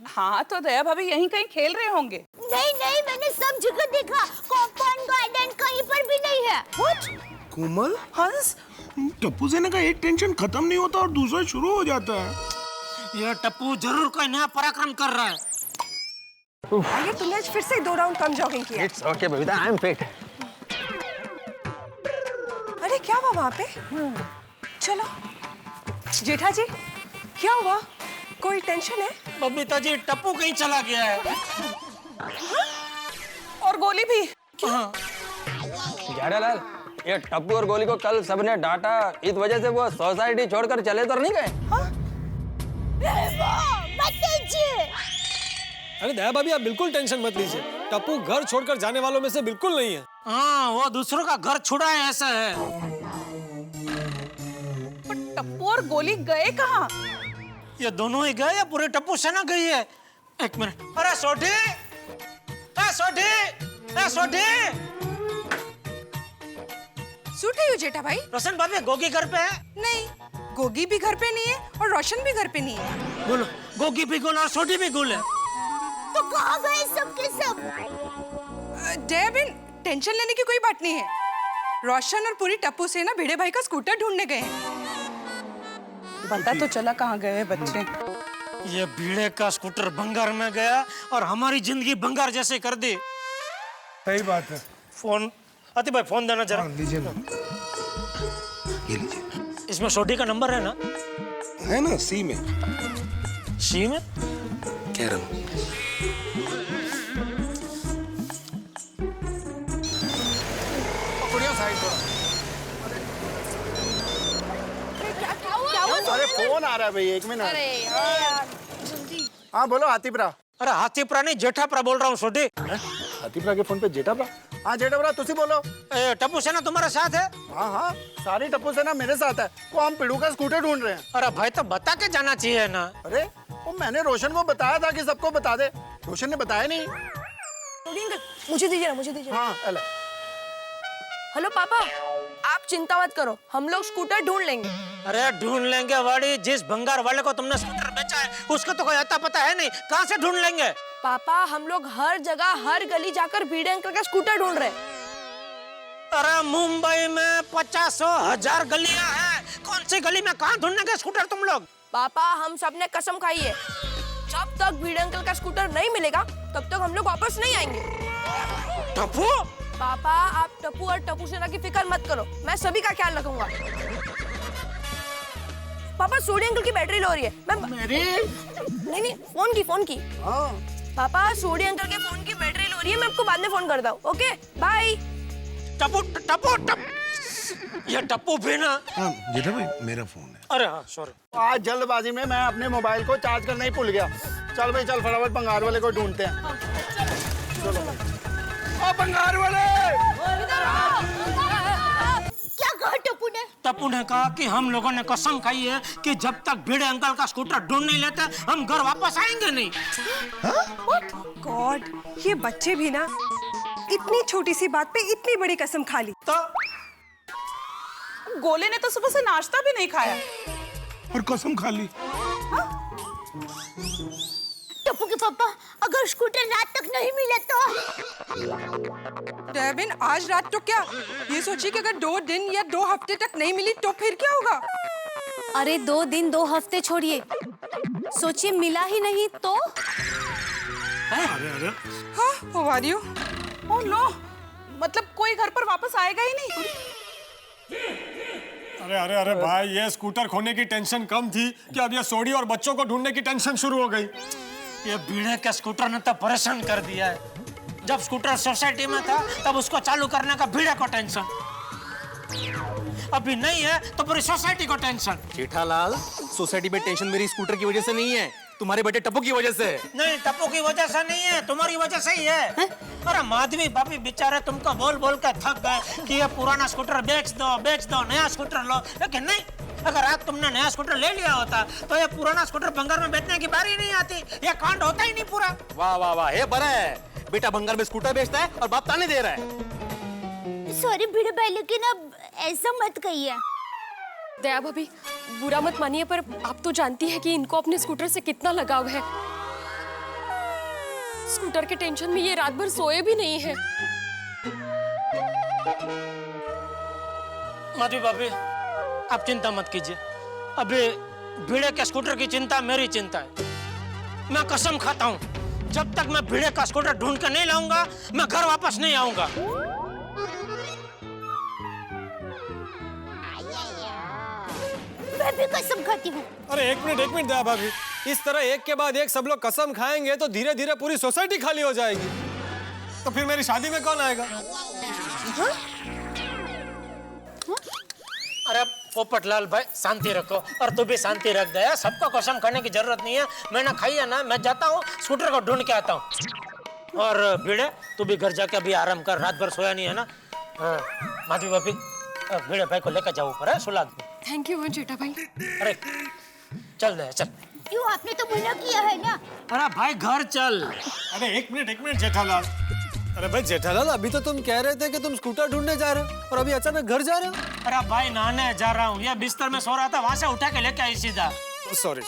हाँ तो दया भाभी यहीं कहीं खेल रहे होंगे। नहीं नहीं, मैंने सब जगह देखा, कंपाउंड, गार्डन कहीं पर भी नहीं है। कोमल, हंस, टप्पू सेना का एक टेंशन खत्म नहीं होता और दूसरा शुरू हो जाता है। ये टप्पू जरूर कोई नया पराक्रम कर रहा है। आगे तुमने फिर से 2 राउंड कम जॉगिंग किया। It's okay Babita, I am fit. अरे क्या हुआ वहाँ पे? चलो जेठा जी, क्या हुआ? कोई टेंशन है? बबीता जी, टप्पू कहीं चला गया है। और गोली भी। हाँ। लाल, ये टप्पू और गोली को कल सबने डांटा, इस वजह से वो सोसाइटी छोड़कर चले तो नहीं गए? अरे दया भाभी, आप बिल्कुल टेंशन मत लीजिए, टप्पू घर छोड़कर जाने वालों में से बिल्कुल नहीं है। हाँ, वो दूसरों का घर छुड़ा है, ऐसा है। पर टप्पू और गोली गए कहाँ? ये दोनों ही गए या पूरे टप्पू सेना गई है? एक मिनट। अरे सोठी, सोठी, सोठी। सूट है यू जेठा भाई? रोशन भाभी, गोगी घर पे है? नहीं, गोगी भी घर पे नहीं है और रोशन भी घर पे नहीं है। बोलो, गोगी भी गुल और सोठी भी गुल है। तो कहाँ गए सब के सब? डेविन, टेंशन लेने की कोई बात नहीं है। रोशन और पूरी टप्पू सेना भिड़े भाई का स्कूटर ढूंढने गए हैं। पता तो चला कहाँ गए बच्चे। ये भीड़े का स्कूटर बंगार में गया और हमारी जिंदगी बंगार जैसे कर दी। सही बात है। फोन, आती भाई फोन देना जरा। लीजिए ना, ये लीजिए। इसमें सोटी का नंबर है ना? है ना, सी में। सी में? कह रहा हूँ। अरे फोन आ रहा है भाई, 1 मिनट। अरे यार, जल्दी। हाँ बोलो हाथीप्रा। अरे हाथीप्रा नहीं, जेठाप्रा बोल रहा हूँ सोटी। हाथीप्रा के फोन पे जेठाप्रा? हाँ जेठाप्रा, तुसी बोलो। टप्पू सेना तुम्हारे साथ है? हाँ हाँ, सारी टप्पू सेना मेरे साथ है। वो हम पिड़ू का स्कूटर ढूंढ रहे हैं। अरे भाई, तो बता के जाना चाहिए ना। अरे वो मैंने रोशन को बताया था कि सबको बता दे, रोशन ने बताया नहीं। मुझे दीजिए ना, मुझे दीजिए। हाँ अले। हेलो पापा, आप चिंता मत करो, हम लोग स्कूटर ढूंढ लेंगे। अरे ढूंढ लेंगे वाड़ी, जिस भंगार वाले को तुमने स्कूटर बेचा है उसका तो कोई अता पता है नहीं, कहाँ से ढूंढ लेंगे? पापा, हम लोग हर जगह, हर गली जाकर भिड़े अंकल का स्कूटर ढूंढ रहे हैं। अरे मुंबई में 50,000 गलियां हैं, कौन सी गली में कहाँ ढूंढने स्कूटर तुम लोग? पापा, हम सब ने कसम खाई है, जब तक भिड़े अंकल का स्कूटर नहीं मिलेगा तब तक हम लोग वापस नहीं आएंगे। टप्पू? पापा, आप टप्पू और टप्पू सेना की फिक्र मत करो, मैं सभी का ख्याल रखूंगा। पापा, सोडी अंकल की बैटरी लो रही है। मैं मेरी? नहीं, फोन की। हाँ, पापा सोडी अंकल के फोन की बैटरी लो रही है, मैं आपको बाद में फोन करता हूँ। Okay bye. टप्पू टप्पू टप ये टप्पू भी ना। हाँ जेठा भाई मेरा फोन है। अरे हाँ सॉरी। आज जल्दबाजी में मैं अपने मोबाइल को चार्ज करना ही भूल गया। चल भाई चल, फटाफट भंगार वाले को ढूंढते हैं। चलो ओ भंगार वाले। क्या कहा टप्पू ने? टप्पू ने कहा कि हम लोगों ने कसम खाई है कि जब तक भिड़े अंकल का स्कूटर ढूंढ नहीं लेते हम घर वापस आएंगे नहीं। गॉड, ये बच्चे भी ना इतनी छोटी सी बात पे इतनी बड़ी कसम खा ली। तो गोले ने तो सुबह से नाश्ता भी नहीं खाया और कसम खा ली। टप्पू के पापा, अगर स्कूटर रात तक नहीं मिले तो? डेविन, आज रात तो क्या, ये सोचिए कि अगर 2 दिन या 2 हफ्ते तक नहीं मिली तो फिर क्या होगा? अरे 2 दिन 2 हफ्ते छोड़िए, सोचिए मिला ही नहीं तो? अरे हाँ, how are you? Oh no, मतलब कोई घर पर वापस आएगा ही नहीं। अरे अरे अरे भाई, ये स्कूटर खोने की टेंशन कम थी कि अब ये सोडी और बच्चों को ढूंढने की टेंशन शुरू हो गई। ये भीड़े के स्कूटर ने तो परेशान कर दिया है। जब स्कूटर सोसाइटी में था तब उसको चालू करने का भीड़े को टेंशन, अभी नहीं है तो पूरी सोसाइटी को टेंशन। जेठालाल, सोसाइटी में टेंशन मेरी स्कूटर की वजह से नहीं है, तुम्हारे बेटे टप्पू की वजह से है। नहीं, टप्पू की वजह से नहीं है, तुम्हारी वजह से ही है। अरे माधवी भाभी बेचारे तुमको बोल बोल के थक गए कि ये पुराना स्कूटर बेच दो नया स्कूटर लो, लेकिन नहीं, अगर आज तुमने नया स्कूटर ले लिया होता तो ये पुराना स्कूटर भंगार में बेचने की बारी नहीं आती, ये कांड होता ही नहीं पूरा। वाह वाह वाह, ये बड़ा है, बेटा भंगार में स्कूटर बेचता है और बाप ताने दे रहा है। सॉरी भिड़े भाई, लेकिन अब ऐसा मत कहिए। दया भाभी, बुरा मत मानिए, पर आप तो जानती है कि इनको अपने स्कूटर से कितना लगाव है। स्कूटर के टेंशन में ये रात भर सोए भी नहीं है। माधवी भाभी, आप चिंता मत कीजिए, अभी भिड़े के स्कूटर की चिंता मेरी चिंता है। मैं कसम खाता हूँ, जब तक मैं भिड़े का स्कूटर ढूंढ कर नहीं लाऊंगा मैं घर वापस नहीं आऊंगा। मैं भी कसम खाती हूँ। अरे एक मिनट दया भाभी, इस तरह एक के बाद एक सब लोग कसम खाएंगे तो धीरे धीरे पूरी सोसाइटी खाली हो जाएगी, तो फिर मेरी शादी में कौन आएगा? अरे पोपटलाल भाई शांति रखो, और तू भी शांति रख दया, सबको कसम खाने की जरूरत नहीं है। मैंने खाई है ना, मैं जाता हूँ स्कूटर को ढूंढ के आता हूँ। और भिड़े तू भी घर जाके अभी आराम कर, रात भर सोया नहीं है ना। हाँ, माधवी भाभी भिड़े भाई को लेकर जाओ ऊपर, सुला दो। थैंक यू जेठा भाई। अरे चल दे चल। क्यों, आपने तो मना किया है ना। अरे भाई घर चल। अरे एक मिनट जेठालाल, अरे भाई जेठालाल, अभी तो तुम कह रहे थे कि तुम स्कूटर ढूंढने जा रहे हो और अभी अचानक घर जा रहे हो। अरे भाई नहाने जा रहा हूँ, या बिस्तर में सो रहा था, वहां से उठा के लेके आई सीधा। सॉरी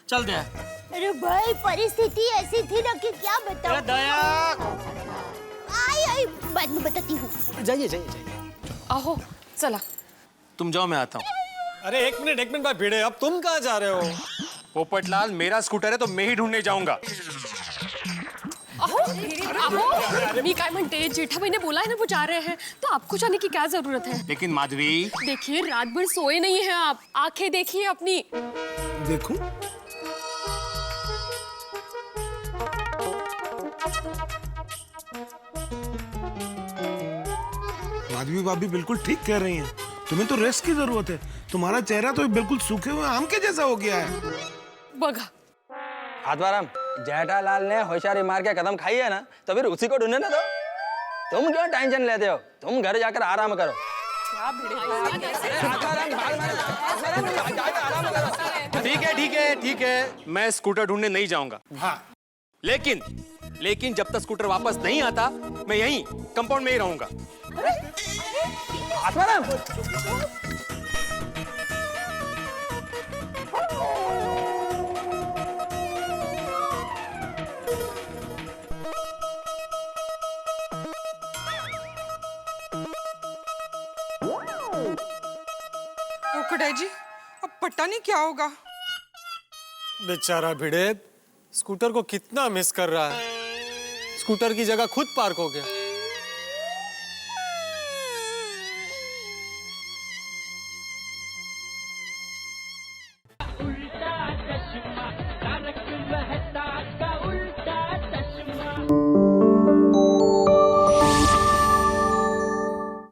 चल दे। अरे भाई परिस्थिति ऐसी थी ना कि क्या बताऊं। दया आई बाद में बताती हूँ। जाइए। आहो चला। तुम जाओ, मैं आता हूँ। अरे एक मिनट भाई भिड़े, अब तुम कहाँ जा रहे हो? पोपटलाल, मेरा स्कूटर है तो मैं ही ढूंढने जाऊंगा। आहो मी काय म्हणते, जेठा भाई ने बोला है ना वो जा रहे हैं, तो आपको जाने की क्या जरूरत है? लेकिन माधवी, देखिए रात भर सोए नहीं हैं आप, आंखें देखिए अपनी। देखूं? माधवी भाभी बिल्कुल ठीक कह रही हैं, तुम्हें तो रेस्ट की जरूरत है। तुम्हारा चेहरा तो बिल्कुल सूखे हुए आम के जैसा हो गया है। बगा आत्माराम, जेठालाल ने होशियारी मार के कदम खाई है ना, तो फिर उसी को ढूंढने ना दो। तुम क्यों टेंशन लेते हो? तुम घर जाकर आराम करो। ठीक है, मैं स्कूटर ढूंढने नहीं जाऊंगा। हाँ, लेकिन जब तक स्कूटर वापस नहीं आता मैं यहीं कंपाउंड में ही रहूंगा। आत्माराम, जी, अब पता नहीं क्या होगा। बेचारा भिड़े स्कूटर को कितना मिस कर रहा है। स्कूटर की जगह खुद पार्क हो गया।